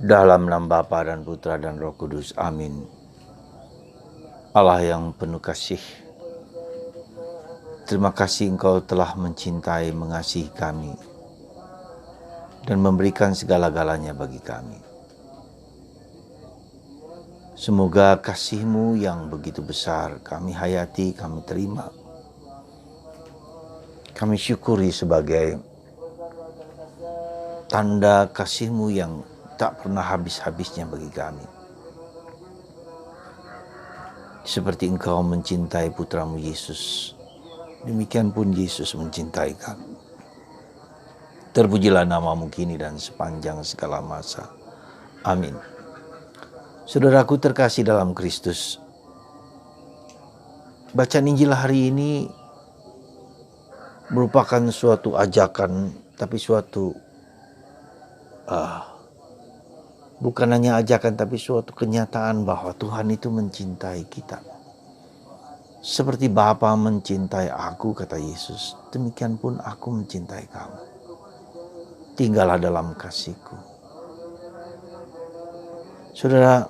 Dalam nama Bapa dan Putra dan Roh Kudus. Amin. Allah yang penuh kasih, terima kasih Engkau telah mencintai, mengasihi kami, dan memberikan segala-galanya bagi kami. Semoga kasih-Mu yang begitu besar kami hayati, kami terima. Kami syukuri sebagai tanda kasih-Mu yang tak pernah habis-habisnya bagi kami. Seperti Engkau mencintai putra-Mu Yesus, demikian pun Yesus mencintai kami. Terpujilah nama-Mu kini dan sepanjang segala masa. Amin. Saudaraku terkasih dalam Kristus, bacaan Injil hari ini merupakan suatu ajakan, tapi bukan hanya ajakan, tapi suatu kenyataan bahwa Tuhan itu mencintai kita. Seperti Bapa mencintai aku, kata Yesus, demikian pun aku mencintai kamu. Tinggallah dalam kasih-Ku. Saudara,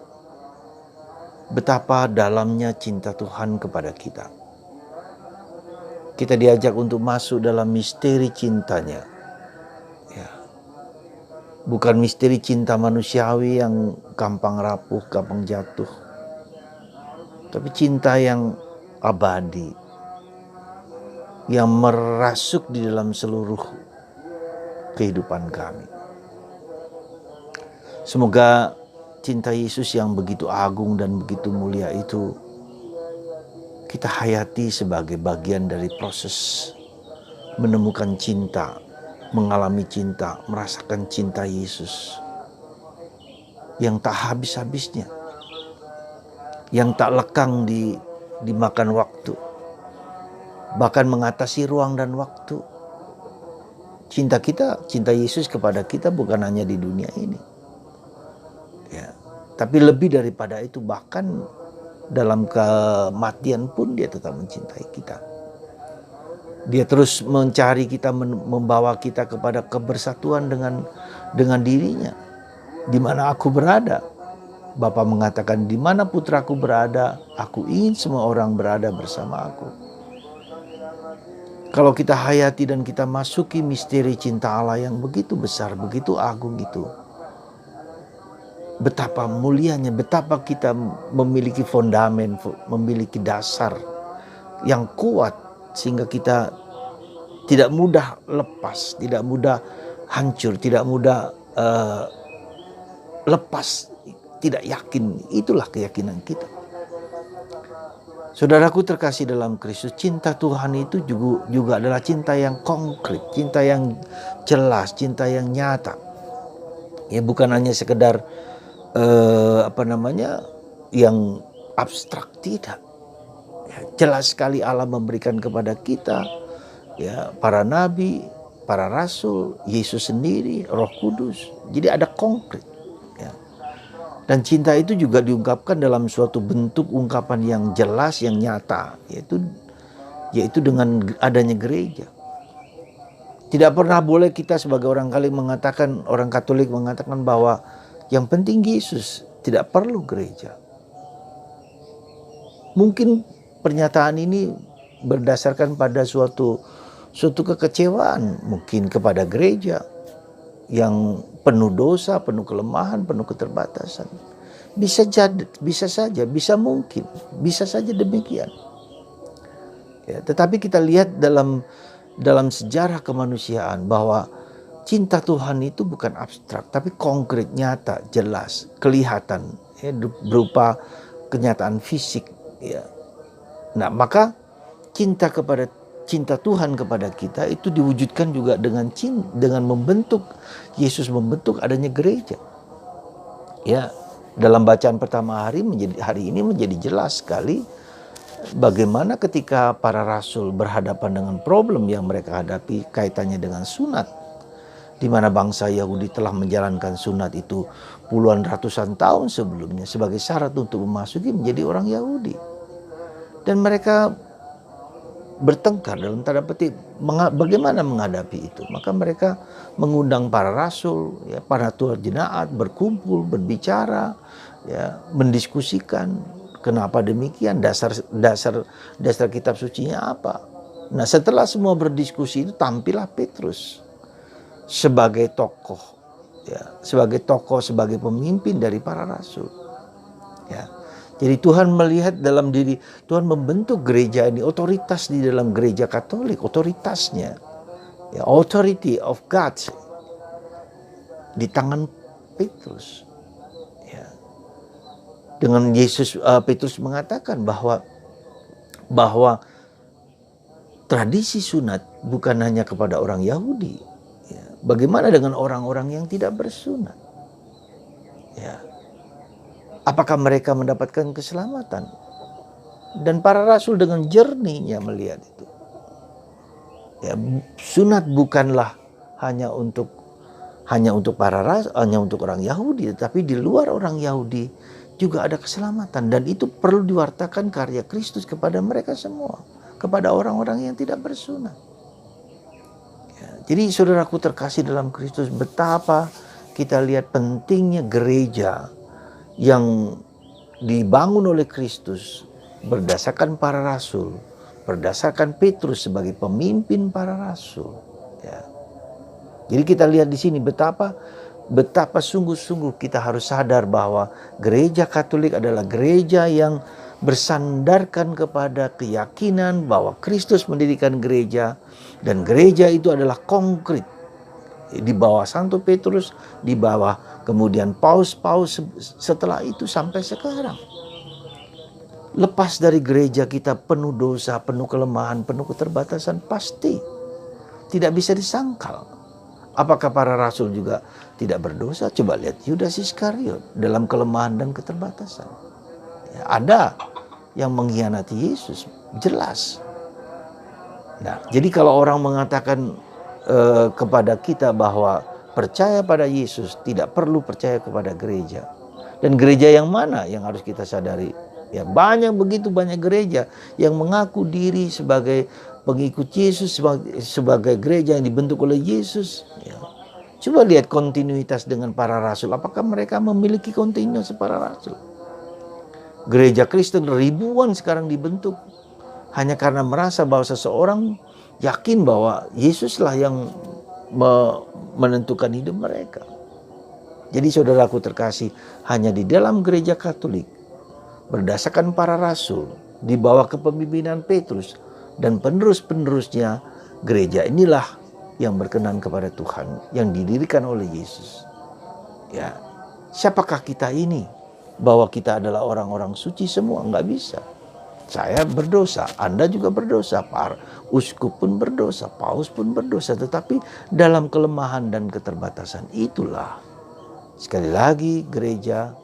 betapa dalamnya cinta Tuhan kepada kita. Kita diajak untuk masuk dalam misteri cintanya. Ya. Bukan misteri cinta manusiawi yang gampang rapuh, gampang jatuh. Tapi cinta yang abadi, yang merasuk di dalam seluruh kehidupan kami. Semoga cinta Yesus yang begitu agung dan begitu mulia itu kita hayati sebagai bagian dari proses menemukan cinta, mengalami cinta, merasakan cinta Yesus yang tak habis-habisnya, yang tak lekang dimakan waktu, bahkan mengatasi ruang dan waktu. Cinta Yesus kepada kita bukan hanya di dunia ini, ya, tapi lebih daripada itu, bahkan dalam kematian pun Dia tetap mencintai kita. Dia terus mencari kita, membawa kita kepada kebersatuan dengan dirinya. Di mana aku berada, Bapa mengatakan, di mana putraku berada, aku ingin semua orang berada bersama aku. Kalau kita hayati dan kita masuki misteri cinta Allah yang begitu besar, begitu agung itu, betapa mulianya, betapa kita memiliki fondamen, memiliki dasar yang kuat, sehingga kita tidak mudah lepas, tidak mudah hancur, tidak mudah lepas, tidak yakin. Itulah keyakinan kita. Saudaraku terkasih dalam Kristus, cinta Tuhan itu juga adalah cinta yang konkret, cinta yang jelas, cinta yang nyata. Ya, bukan hanya sekedar yang abstrak, tidak. Ya, jelas sekali Allah memberikan kepada kita, ya, para nabi, para rasul, Yesus sendiri, Roh Kudus. Jadi ada konkret. Ya. Dan cinta itu juga diungkapkan dalam suatu bentuk ungkapan yang jelas, yang nyata, yaitu dengan adanya gereja. Tidak pernah boleh kita sebagai orang Katolik mengatakan bahwa yang penting Yesus, tidak perlu gereja. Mungkin pernyataan ini berdasarkan pada suatu kekecewaan mungkin kepada gereja yang penuh dosa, penuh kelemahan, penuh keterbatasan. Bisa saja demikian. Ya, tetapi kita lihat dalam sejarah kemanusiaan bahwa cinta Tuhan itu bukan abstrak, tapi konkret, nyata, jelas, kelihatan, ya, berupa kenyataan fisik. Ya. Nah, maka cinta Tuhan kepada kita itu diwujudkan juga dengan Yesus membentuk adanya gereja. Ya, dalam bacaan pertama hari ini menjadi jelas sekali bagaimana ketika para rasul berhadapan dengan problem yang mereka hadapi kaitannya dengan sunat, di mana bangsa Yahudi telah menjalankan sunat itu puluhan ratusan tahun sebelumnya sebagai syarat untuk memasuki menjadi orang Yahudi. Dan mereka bertengkar dalam tanda petik bagaimana menghadapi itu. Maka mereka mengundang para rasul, ya, para tua jemaat berkumpul, berbicara, ya, mendiskusikan kenapa demikian, dasar kitab sucinya apa. Nah, setelah semua berdiskusi itu tampillah Petrus sebagai tokoh, ya, sebagai pemimpin dari para rasul, ya. Jadi Tuhan melihat dalam diri, Tuhan membentuk gereja ini, otoritas di dalam gereja Katolik, otoritasnya, ya, authority of God di tangan Petrus. Ya. Dengan Petrus mengatakan bahwa tradisi sunat bukan hanya kepada orang Yahudi. Ya. Bagaimana dengan orang-orang yang tidak bersunat? Ya. Apakah mereka mendapatkan keselamatan? Dan para rasul dengan jernihnya melihat itu. Ya, sunat bukanlah hanya untuk orang Yahudi, tetapi di luar orang Yahudi juga ada keselamatan, dan itu perlu diwartakan karya Kristus kepada mereka semua, kepada orang-orang yang tidak bersunat. Ya, jadi saudaraku terkasih dalam Kristus, betapa kita lihat pentingnya gereja yang dibangun oleh Kristus berdasarkan para rasul, berdasarkan Petrus sebagai pemimpin para rasul. Ya. Jadi kita lihat di sini betapa sungguh-sungguh kita harus sadar bahwa gereja Katolik adalah gereja yang bersandarkan kepada keyakinan bahwa Kristus mendirikan gereja, dan gereja itu adalah konkret. Di bawah Santo Petrus, di bawah kemudian Paus setelah itu sampai sekarang. Lepas dari gereja kita penuh dosa, penuh kelemahan, penuh keterbatasan, pasti tidak bisa disangkal. Apakah para rasul juga tidak berdosa? Coba lihat Yudas Iskariot dalam kelemahan dan keterbatasan. Ya, ada yang mengkhianati Yesus, jelas. Nah, jadi kalau orang mengatakan kepada kita bahwa percaya pada Yesus tidak perlu percaya kepada gereja. Dan gereja yang mana yang harus kita sadari? Ya, begitu banyak gereja yang mengaku diri sebagai pengikut Yesus, sebagai gereja yang dibentuk oleh Yesus. Ya. Coba lihat kontinuitas dengan para rasul. Apakah mereka memiliki kontinuitas para rasul? Gereja Kristen ribuan sekarang dibentuk hanya karena merasa bahwa seseorang yakin bahwa Yesuslah yang menentukan hidup mereka. Jadi saudaraku terkasih, hanya di dalam gereja Katolik berdasarkan para rasul, di bawah kepemimpinan Petrus dan penerus-penerusnya, gereja inilah yang berkenan kepada Tuhan, yang didirikan oleh Yesus. Ya, siapakah kita ini? Bahwa kita adalah orang-orang suci semua? Enggak bisa. Saya berdosa, Anda juga berdosa, para uskup pun berdosa, paus pun berdosa. Tetapi dalam kelemahan dan keterbatasan itulah, sekali lagi, gereja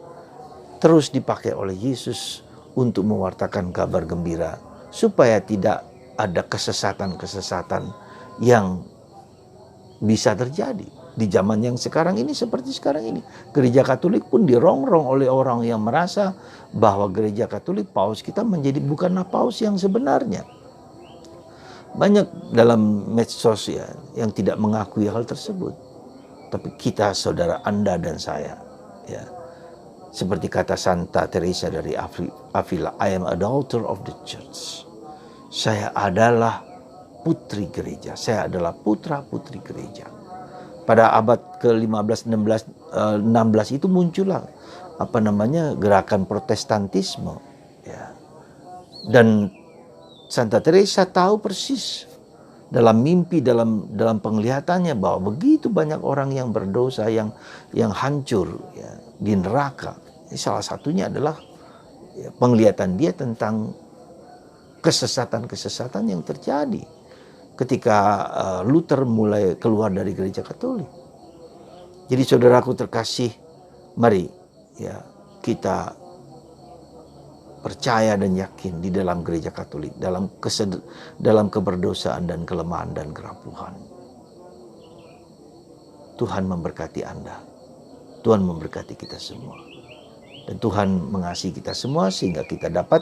terus dipakai oleh Yesus untuk mewartakan kabar gembira, supaya tidak ada kesesatan-kesesatan yang bisa terjadi. Di zaman yang sekarang ini, seperti sekarang ini, gereja Katolik pun dirongrong oleh orang yang merasa bahwa gereja Katolik, paus kita bukanlah paus yang sebenarnya. Banyak dalam medsos ya yang tidak mengakui hal tersebut. Tapi kita, saudara, Anda dan saya, ya, seperti kata Santa Teresa dari Avila, I am a daughter of the church. Saya adalah putri gereja, saya adalah putra-putri gereja. Pada abad ke-15, 16 itu muncullah gerakan Protestantisme, ya. Dan Santa Teresa tahu persis dalam mimpi, dalam penglihatannya, bahwa begitu banyak orang yang berdosa, yang hancur, ya, di neraka. Salah satunya adalah, ya, penglihatan dia tentang kesesatan-kesesatan yang terjadi ketika Luther mulai keluar dari gereja Katolik. Jadi saudaraku terkasih, mari, ya, kita percaya dan yakin di dalam gereja Katolik, dalam keberdosaan dan kelemahan dan kerapuhan. Tuhan memberkati Anda, Tuhan memberkati kita semua, dan Tuhan mengasihi kita semua sehingga kita dapat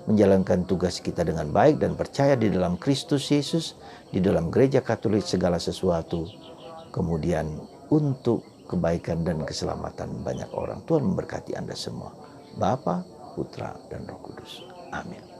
menjalankan tugas kita dengan baik dan percaya di dalam Kristus Yesus, di dalam gereja Katolik segala sesuatu, kemudian untuk kebaikan dan keselamatan banyak orang. Tuhan memberkati Anda semua. Bapa, Putra, dan Roh Kudus. Amin.